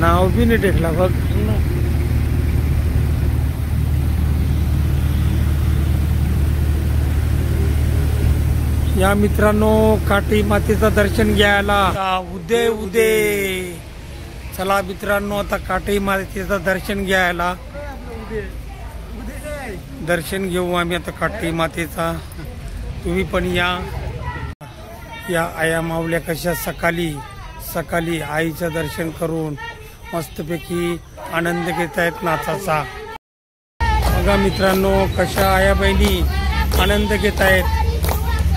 नाव बी नाही टेकला बघ. या मित्रांनो काठी मातेचं दर्शन घ्यायला उदय उदय. चला मित्रांनो आता काठी मातेचं दर्शन घ्यायला दर्शन घेऊ आम्ही आता काठी मातेचा. तुम्ही पण या आया माऊल्या कशा सकाळी सकाळी आईचं दर्शन करून मस्तपैकी आनंद घेत आहेत नाचाचा. बघा मित्रांनो कशा आया बहिणी आनंद घेत आहेत.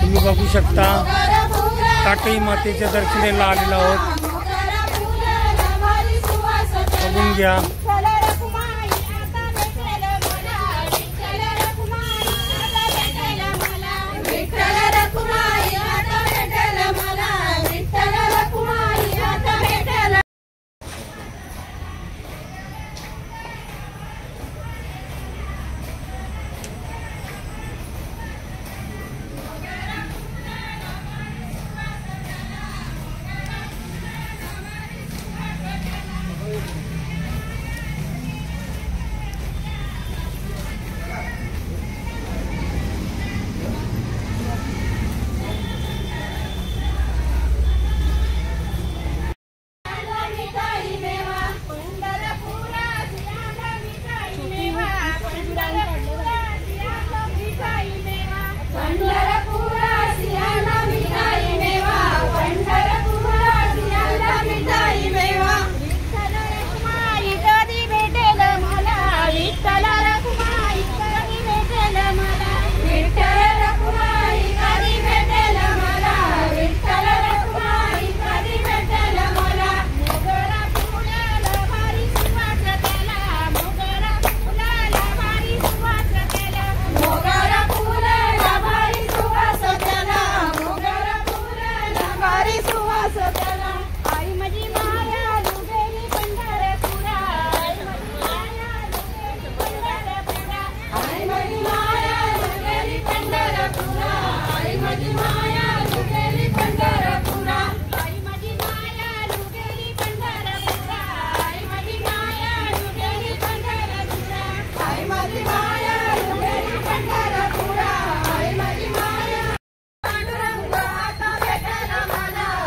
तुम्ही बघू शकता काठी मातेच्या दर्शनाला आलेलो आहोत. बघून घ्या.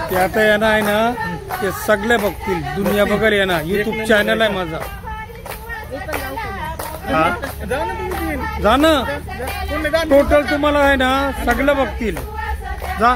ते आता येणार आहे ना ते सगळे बघतील दुनिया बघेल येणार. युट्यूब चॅनल आहे माझा. जा ना टोटल तुम्हाला आहे ना सगळे बघतील. जा.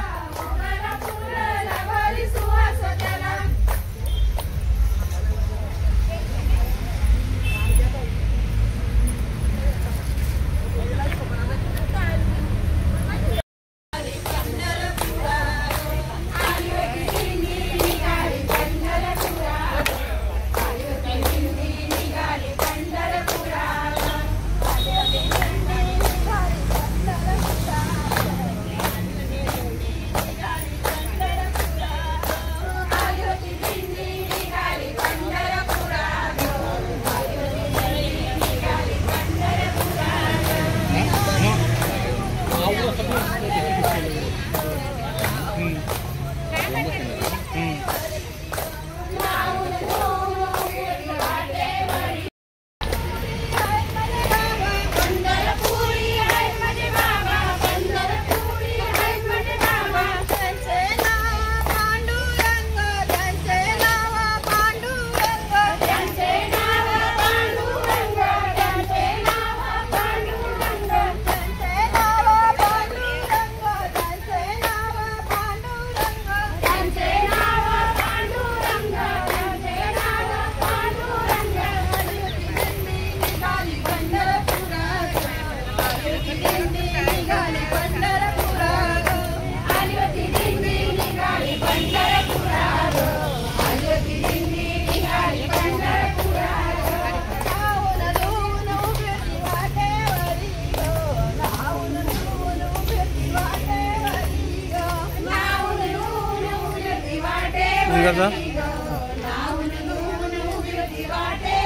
वाटे